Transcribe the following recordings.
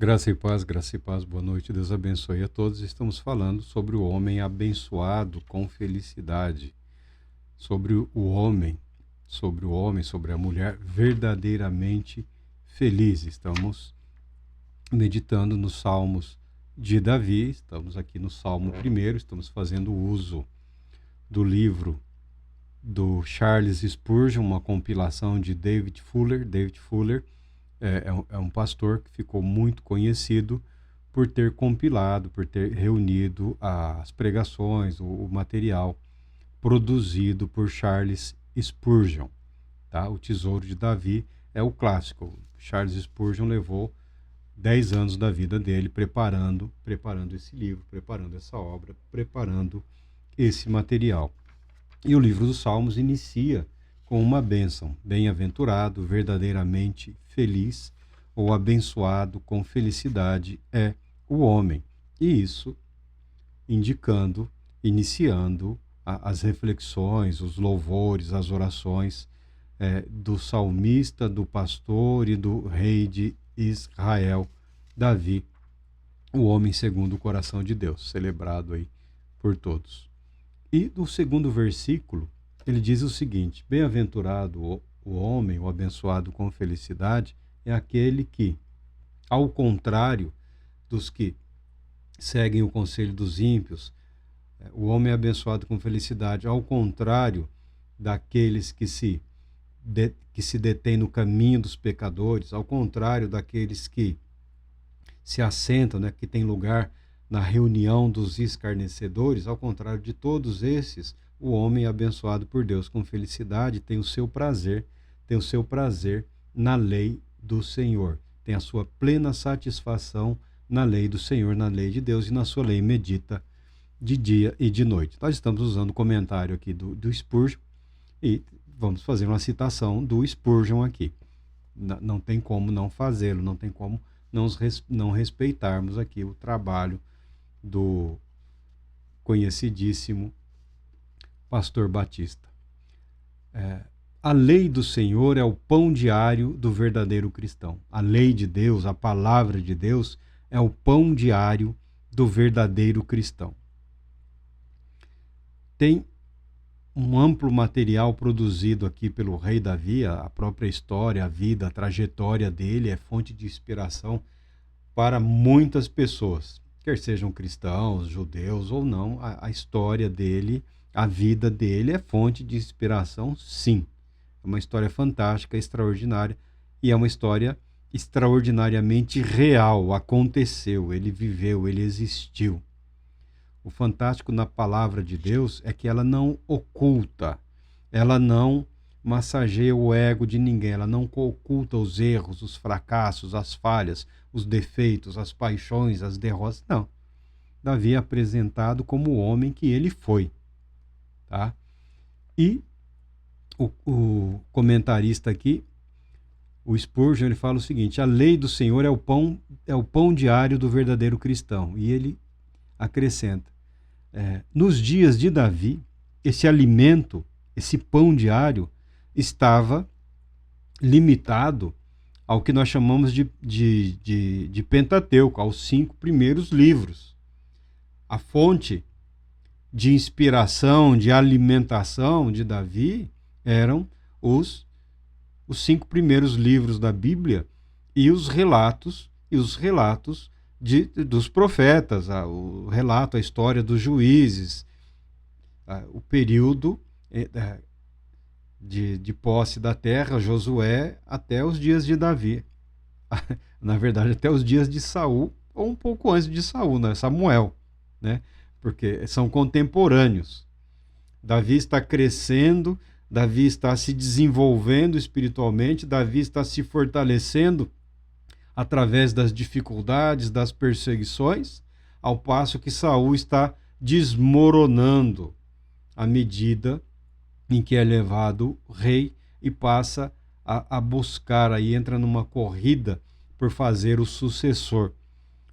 Graça e paz, boa noite, Deus abençoe a todos. Estamos falando sobre o homem abençoado com felicidade, sobre o homem, sobre a mulher verdadeiramente feliz. Estamos meditando nos Salmos de Davi, estamos aqui no Salmo 1º, estamos fazendo uso do livro do Charles Spurgeon, uma compilação de David Fuller. David Fuller é um pastor que ficou muito conhecido por ter compilado, por ter reunido as pregações, o material produzido por Charles Spurgeon. Tá? O Tesouro de Davi é o clássico. Charles Spurgeon levou 10 anos da vida dele preparando esse livro, preparando essa obra, preparando esse material. E o livro dos Salmos inicia com uma bênção: bem-aventurado, verdadeiramente feliz, ou abençoado com felicidade é o homem. E isso iniciando as reflexões, os louvores, as orações do salmista, do pastor e do rei de Israel, Davi, o homem segundo o coração de Deus, celebrado aí por todos. E no segundo versículo, ele diz o seguinte: bem-aventurado o homem, o abençoado com felicidade, é aquele que, ao contrário dos que seguem o conselho dos ímpios, o homem é abençoado com felicidade, ao contrário daqueles que se detêm no caminho dos pecadores, ao contrário daqueles que se assentam, que tem lugar na reunião dos escarnecedores, ao contrário de todos esses, o homem é abençoado por Deus com felicidade, tem o seu prazer na lei do Senhor, tem a sua plena satisfação na lei do Senhor, na lei de Deus, e na sua lei medita de dia e de noite. Nós estamos usando o comentário aqui do Spurgeon e vamos fazer uma citação do Spurgeon aqui. Não tem como não fazê-lo, não tem como não respeitarmos aqui o trabalho do conhecidíssimo pastor Batista. A lei do Senhor é o pão diário do verdadeiro cristão. A lei de Deus, a palavra de Deus, é o pão diário do verdadeiro cristão. Tem um amplo material produzido aqui pelo rei Davi, a própria história, a vida, a trajetória dele é fonte de inspiração para muitas pessoas, quer sejam cristãos, judeus ou não. A história dele, a vida dele é fonte de inspiração, sim. É uma história fantástica, extraordinária, e é uma história extraordinariamente real, aconteceu, ele viveu, ele existiu. O fantástico na palavra de Deus é que ela não oculta, ela não massageia o ego de ninguém, ela não oculta os erros, os fracassos, as falhas, os defeitos, as paixões, as derrotas, não. Davi é apresentado como o homem que ele foi. Tá? E o comentarista aqui, o Spurgeon, ele fala o seguinte: a lei do Senhor é o pão diário do verdadeiro cristão. E ele acrescenta: nos dias de Davi, esse alimento, esse pão diário, estava limitado ao que nós chamamos de Pentateuco, aos 5 primeiros livros. A fonte de inspiração, de alimentação de Davi eram os 5 primeiros livros da Bíblia e os relatos dos profetas, o relato, a história dos juízes, o período de posse da terra, Josué, até os dias de Davi. Na verdade, até os dias de Saul, ou um pouco antes de Saul, Samuel, porque são contemporâneos. Davi está crescendo, Davi está se desenvolvendo espiritualmente, Davi está se fortalecendo através das dificuldades, das perseguições, ao passo que Saul está desmoronando à medida em que é levado rei e passa a buscar, aí entra numa corrida por fazer o sucessor,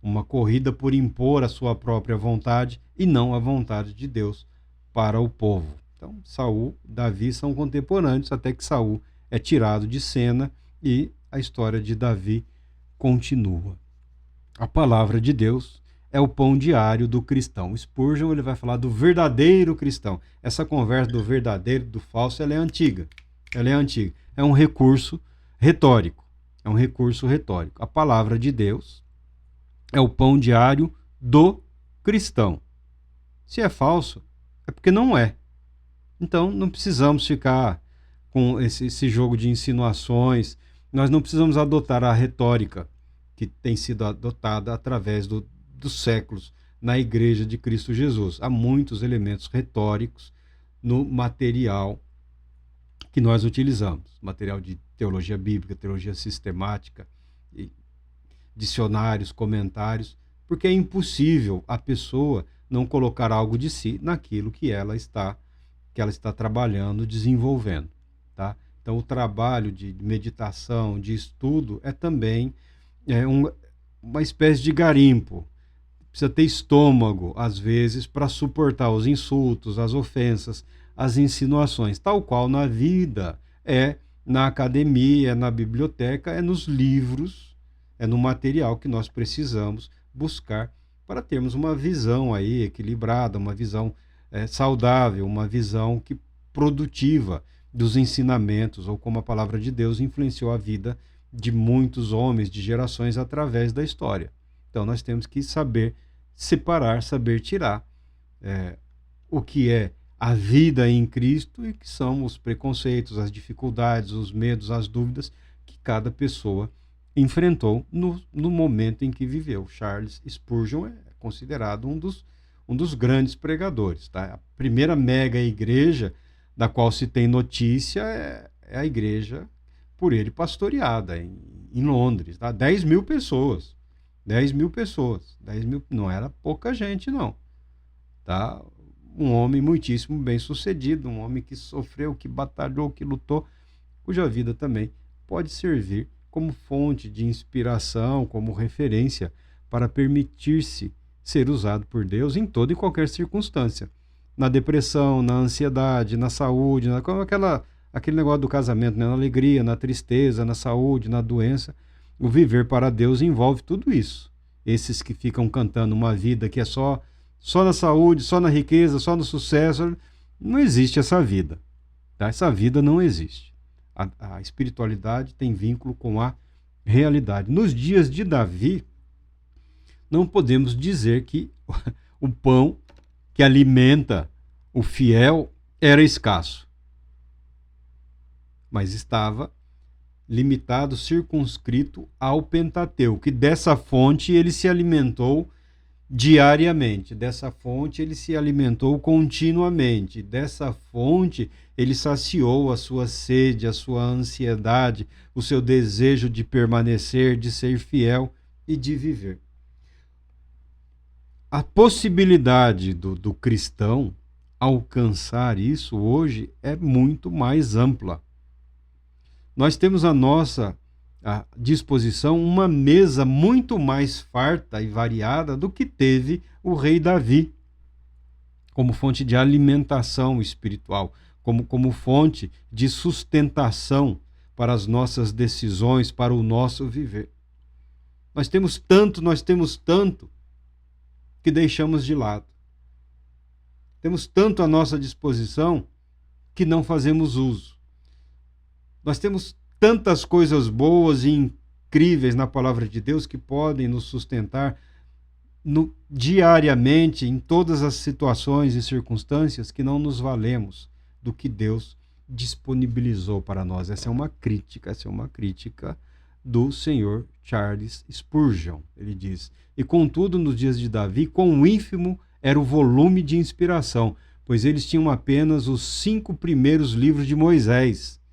uma corrida por impor a sua própria vontade e não a vontade de Deus para o povo. Então, Saul e Davi são contemporâneos, até que Saul é tirado de cena e a história de Davi continua. A palavra de Deus é o pão diário do cristão. Spurgeon ele vai falar do verdadeiro cristão. Essa conversa do verdadeiro, do falso, ela é antiga. Ela é antiga. É um recurso retórico. É um recurso retórico. A palavra de Deus é o pão diário do cristão. Se é falso, é porque não é. Então, não precisamos ficar com esse jogo de insinuações. Nós não precisamos adotar a retórica que tem sido adotada através dos séculos na Igreja de Cristo Jesus. Há muitos elementos retóricos no material que nós utilizamos. Material de teologia bíblica, teologia sistemática, dicionários, comentários, porque é impossível a pessoa não colocar algo de si naquilo que ela está trabalhando, desenvolvendo, tá? Então, o trabalho de meditação, de estudo, é também uma espécie de garimpo. Precisa ter estômago, às vezes, para suportar os insultos, as ofensas, as insinuações, tal qual na vida, na academia, na biblioteca, nos livros, no material que nós precisamos buscar para termos uma visão aí equilibrada, uma visão saudável, uma visão produtiva dos ensinamentos, ou como a palavra de Deus influenciou a vida de muitos homens, de gerações através da história. Então nós temos que saber separar, saber tirar o que é a vida em Cristo e que são os preconceitos, as dificuldades, os medos, as dúvidas que cada pessoa enfrentou no momento em que viveu. Charles Spurgeon é considerado um dos grandes pregadores. Tá? A primeira mega igreja da qual se tem notícia é a igreja por ele pastoreada em Londres. Tá? 10 mil pessoas. 10 mil pessoas. 10 mil, não era pouca gente, não. Tá? Um homem muitíssimo bem sucedido, um homem que sofreu, que batalhou, que lutou, cuja vida também pode servir como fonte de inspiração, como referência para permitir-se ser usado por Deus em toda e qualquer circunstância. Na depressão, na ansiedade, na saúde, aquele negócio do casamento, né? Na alegria, na tristeza, na saúde, na doença. O viver para Deus envolve tudo isso. Esses que ficam cantando uma vida que é só na saúde, só na riqueza, só no sucesso, não existe essa vida. Tá? Essa vida não existe. A espiritualidade tem vínculo com a realidade. Nos dias de Davi, não podemos dizer que o pão que alimenta o fiel era escasso, mas estava limitado, circunscrito ao Pentateuco, e dessa fonte ele se alimentou diariamente, dessa fonte ele se alimentou continuamente, dessa fonte ele saciou a sua sede, a sua ansiedade, o seu desejo de permanecer, de ser fiel e de viver. A possibilidade do cristão alcançar isso hoje é muito mais ampla. Nós temos à nossa disposição uma mesa muito mais farta e variada do que teve o rei Davi, como fonte de alimentação espiritual, como fonte de sustentação para as nossas decisões, para o nosso viver. Nós temos tanto que deixamos de lado. Temos tanto à nossa disposição que não fazemos uso. Nós temos tantas coisas boas e incríveis na palavra de Deus que podem nos sustentar diariamente, em todas as situações e circunstâncias, que não nos valemos do que Deus disponibilizou para nós. Essa é uma crítica do senhor Charles Spurgeon. Ele diz: e contudo, nos dias de Davi, quão ínfimo era o volume de inspiração, pois eles tinham apenas os 5 primeiros livros de Moisés.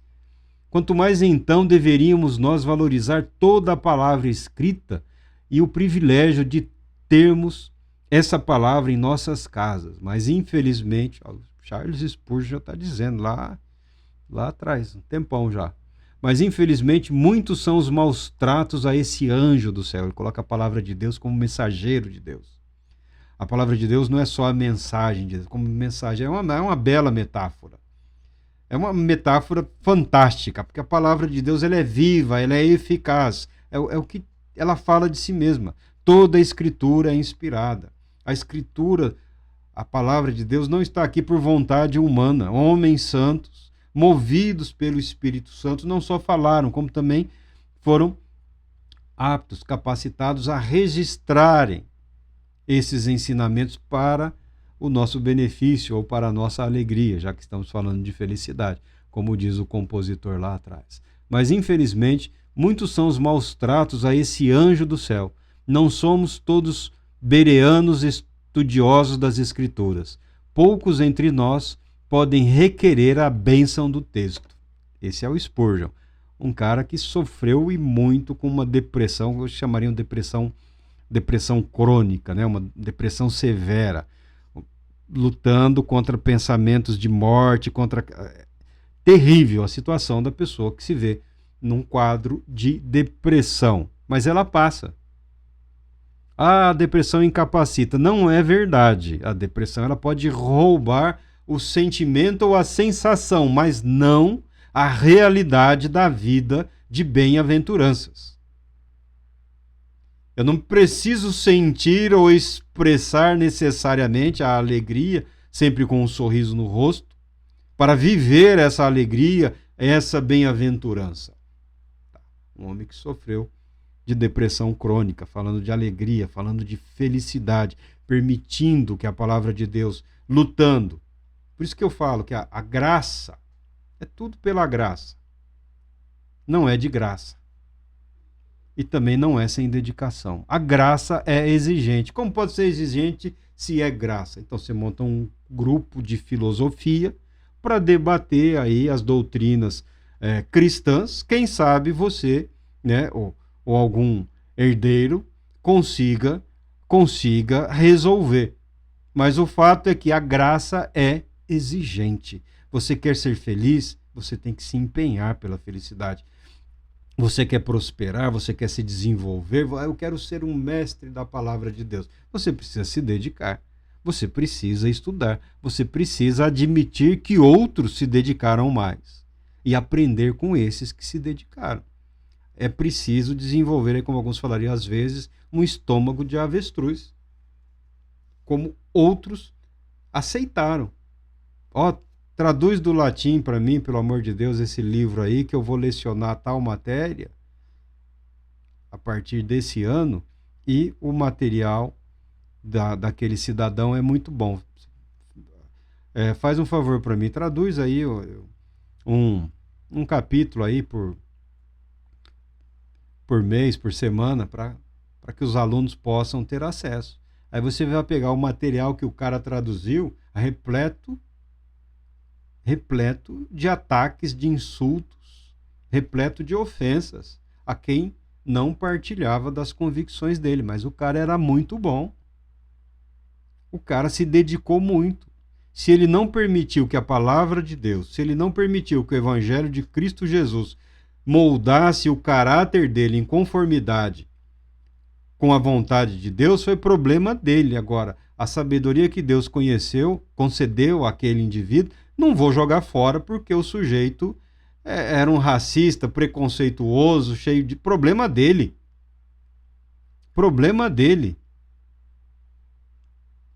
Quanto mais então deveríamos nós valorizar toda a palavra escrita e o privilégio de termos essa palavra em nossas casas. Mas infelizmente, Charles Spurgeon já está dizendo lá atrás, um tempão já. Mas infelizmente muitos são os maus tratos a esse anjo do céu. Ele coloca a palavra de Deus como mensageiro de Deus. A palavra de Deus não é só a mensagem de Deus, como mensagem, é uma bela metáfora. É uma metáfora fantástica, porque a palavra de Deus ela é viva, ela é eficaz, é o que ela fala de si mesma. Toda a Escritura é inspirada. A Escritura, a palavra de Deus, não está aqui por vontade humana. Homens santos, movidos pelo Espírito Santo, não só falaram, como também foram aptos, capacitados a registrarem esses ensinamentos para o nosso benefício ou para a nossa alegria, já que estamos falando de felicidade, como diz o compositor lá atrás. Mas, infelizmente, muitos são os maus tratos a esse anjo do céu. Não somos todos bereanos estudiosos das Escrituras. Poucos entre nós podem requerer a bênção do texto. Esse é o Spurgeon, um cara que sofreu e muito com uma depressão, eu chamaria de depressão crônica, né? Uma depressão severa, lutando contra pensamentos de morte, contra... Terrível a situação da pessoa que se vê num quadro de depressão. Mas ela passa. A depressão incapacita. Não é verdade. A depressão ela pode roubar o sentimento ou a sensação, mas não a realidade da vida de bem-aventuranças. Eu não preciso sentir ou expressar necessariamente a alegria, sempre com um sorriso no rosto, para viver essa alegria, essa bem-aventurança. Um homem que sofreu de depressão crônica, falando de alegria, falando de felicidade, permitindo que a palavra de Deus, lutando. Por isso que eu falo que a graça é tudo pela graça. Não é de graça. E também não é sem dedicação. A graça é exigente. Como pode ser exigente se é graça? Então você monta um grupo de filosofia para debater aí as doutrinas cristãs. Quem sabe você, né, ou algum herdeiro consiga resolver. Mas o fato é que a graça é exigente. Você quer ser feliz, você tem que se empenhar pela felicidade. Você quer prosperar, você quer se desenvolver, eu quero ser um mestre da palavra de Deus. Você precisa se dedicar, você precisa estudar, você precisa admitir que outros se dedicaram mais e aprender com esses que se dedicaram. É preciso desenvolver, como alguns falariam às vezes, um estômago de avestruz, como outros aceitaram. Traduz do latim para mim, pelo amor de Deus, esse livro aí, que eu vou lecionar tal matéria a partir desse ano, e o material daquele cidadão é muito bom. Faz um favor para mim, traduz aí um capítulo aí por mês, por semana, para que os alunos possam ter acesso. Aí você vai pegar o material que o cara traduziu, repleto de ataques, de insultos, repleto de ofensas a quem não partilhava das convicções dele. Mas o cara era muito bom. O cara se dedicou muito. Se ele não permitiu que a palavra de Deus, se ele não permitiu que o evangelho de Cristo Jesus moldasse o caráter dele em conformidade com a vontade de Deus, foi problema dele. Agora, a sabedoria que Deus concedeu àquele indivíduo, não vou jogar fora porque o sujeito era um racista, preconceituoso, cheio de... Problema dele. Problema dele.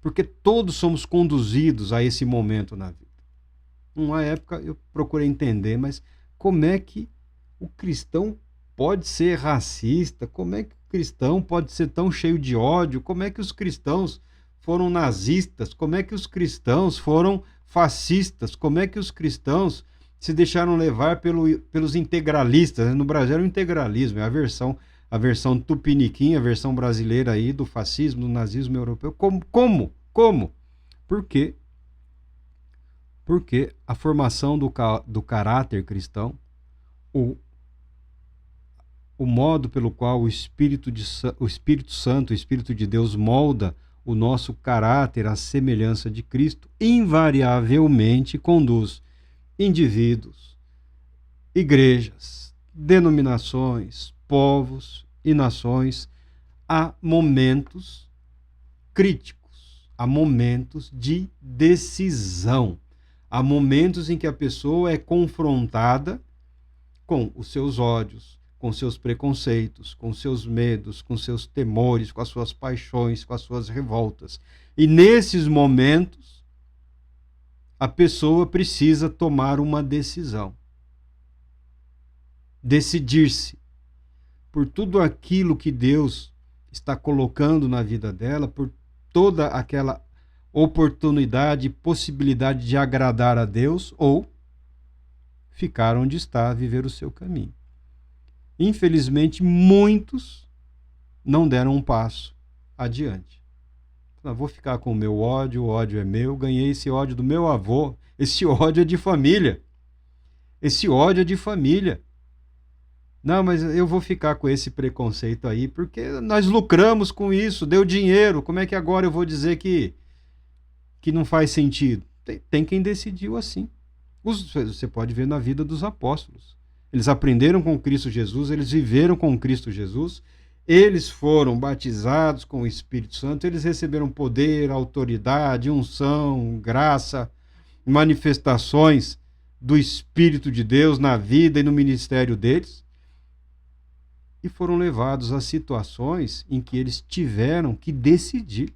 Porque todos somos conduzidos a esse momento na vida. Uma época eu procurei entender, mas como é que o cristão pode ser racista? Como é que o cristão pode ser tão cheio de ódio? Como é que os cristãos foram nazistas? Como é que os cristãos foram fascistas? Como é que os cristãos se deixaram levar pelos integralistas? No Brasil era o integralismo, é a versão tupiniquim, a versão brasileira aí do fascismo, do nazismo europeu. Como? Por quê? Porque a formação do caráter cristão, o modo pelo qual o Espírito Santo, o Espírito de Deus molda o nosso caráter à semelhança de Cristo, invariavelmente conduz indivíduos, igrejas, denominações, povos e nações a momentos críticos, a momentos de decisão, a momentos em que a pessoa é confrontada com os seus ódios, com seus preconceitos, com seus medos, com seus temores, com as suas paixões, com as suas revoltas. E nesses momentos, a pessoa precisa tomar uma decisão. Decidir-se por tudo aquilo que Deus está colocando na vida dela, por toda aquela oportunidade, possibilidade de agradar a Deus, ou ficar onde está, viver o seu caminho. Infelizmente, muitos não deram um passo adiante. Eu vou ficar com o meu ódio, o ódio é meu, ganhei esse ódio do meu avô, esse ódio é de família. Esse ódio é de família. Não, mas eu vou ficar com esse preconceito aí, porque nós lucramos com isso, deu dinheiro, como é que agora eu vou dizer que não faz sentido? Tem quem decidiu assim. Você pode ver na vida dos apóstolos. Eles aprenderam com Cristo Jesus, eles viveram com Cristo Jesus, eles foram batizados com o Espírito Santo, eles receberam poder, autoridade, unção, graça, manifestações do Espírito de Deus na vida e no ministério deles, e foram levados a situações em que eles tiveram que decidir.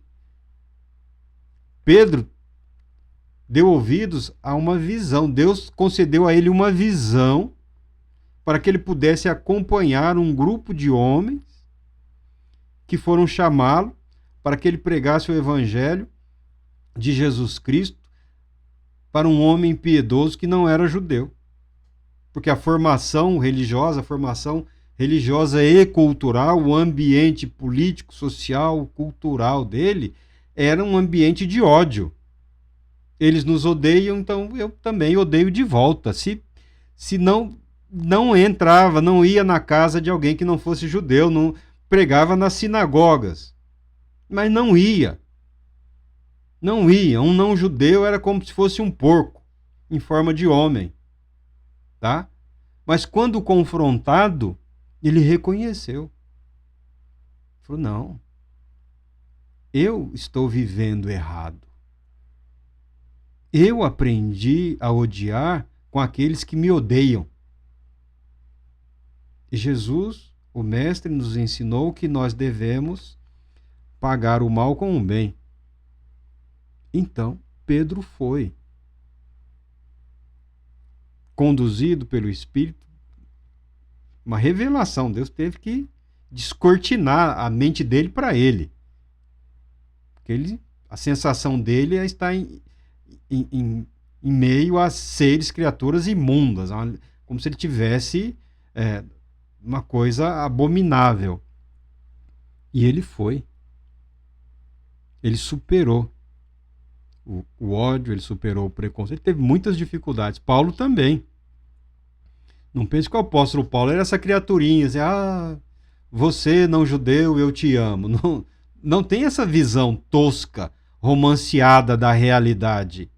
Pedro deu ouvidos a uma visão. Deus concedeu a ele uma visão para que ele pudesse acompanhar um grupo de homens que foram chamá-lo para que ele pregasse o evangelho de Jesus Cristo para um homem piedoso que não era judeu. Porque a formação religiosa e cultural, o ambiente político, social, cultural dele, era um ambiente de ódio. Eles nos odeiam, então eu também odeio de volta. Se não entrava, não ia na casa de alguém que não fosse judeu, não pregava nas sinagogas. Mas não ia. Não ia. Um não judeu era como se fosse um porco, em forma de homem. Tá? Mas quando confrontado, ele reconheceu. Falou, não. Eu estou vivendo errado. Eu aprendi a odiar com aqueles que me odeiam. E Jesus, o Mestre, nos ensinou que nós devemos pagar o mal com o bem. Então, Pedro foi, conduzido pelo Espírito, uma revelação. Deus teve que descortinar a mente dele para ele. Porque a sensação dele é estar em meio a seres, criaturas imundas, como se ele tivesse uma coisa abominável. E ele foi. Ele superou o ódio, ele superou o preconceito, ele teve muitas dificuldades. Paulo também. Não pense que o apóstolo Paulo era essa criaturinha, assim, você não judeu, eu te amo. Não tem essa visão tosca, romanceada da realidade.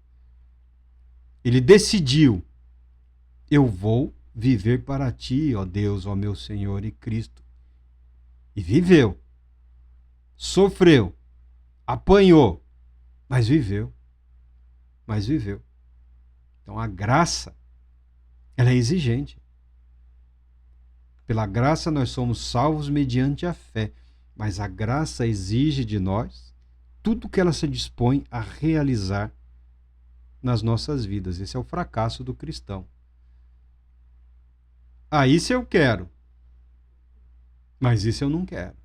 Ele decidiu, eu vou viver para ti, ó Deus, ó meu Senhor e Cristo. E viveu. Sofreu. Apanhou. Mas viveu. Então a graça, ela é exigente. Pela graça nós somos salvos mediante a fé. Mas a graça exige de nós tudo que ela se dispõe a realizar nas nossas vidas. Esse é o fracasso do cristão. Isso eu quero. Mas isso eu não quero.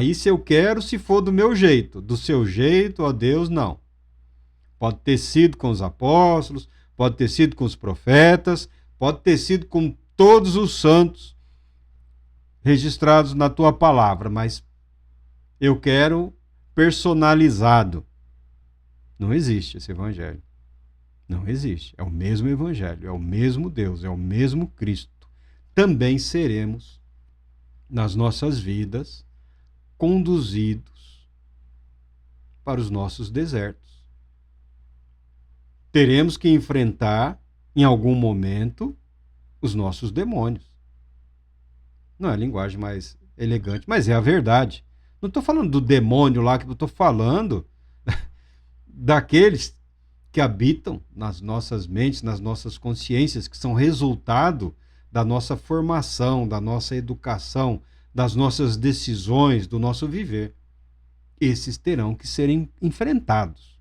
Isso eu quero se for do meu jeito. Do seu jeito, ó Deus, não. Pode ter sido com os apóstolos, pode ter sido com os profetas, pode ter sido com todos os santos registrados na tua palavra, mas eu quero personalizado. Não existe esse evangelho. Não existe. É o mesmo evangelho, é o mesmo Deus, é o mesmo Cristo. Também seremos, nas nossas vidas, conduzidos para os nossos desertos. Teremos que enfrentar, em algum momento, os nossos demônios. Não é a linguagem mais elegante, mas é a verdade. Não estou falando do demônio lá, que eu estou falando daqueles que habitam nas nossas mentes, nas nossas consciências, que são resultado da nossa formação, da nossa educação, das nossas decisões, do nosso viver. Esses terão que serem enfrentados.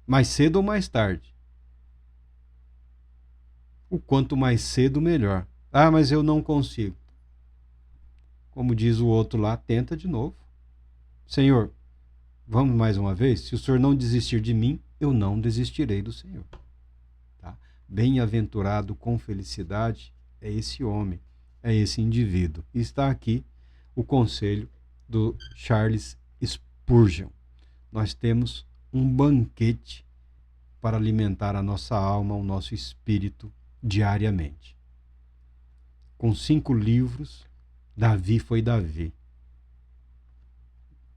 Mais cedo ou mais tarde. O quanto mais cedo, melhor. Ah, mas eu não consigo. Como diz o outro lá, tenta de novo. Senhor, vamos mais uma vez? Se o Senhor não desistir de mim, eu não desistirei do Senhor. Tá? Bem-aventurado com felicidade é esse homem, é esse indivíduo. E está aqui o conselho do Charles Spurgeon. Nós temos um banquete para alimentar a nossa alma, o nosso espírito diariamente. Com 5 livros, Davi foi Davi.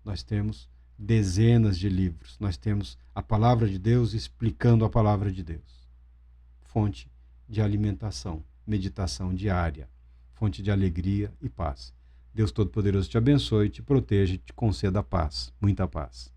Nós temos dezenas de livros. Nós temos a palavra de Deus explicando a palavra de Deus. Fonte de alimentação, meditação diária, fonte de alegria e paz. Deus Todo-Poderoso te abençoe, te proteja e te conceda paz, muita paz.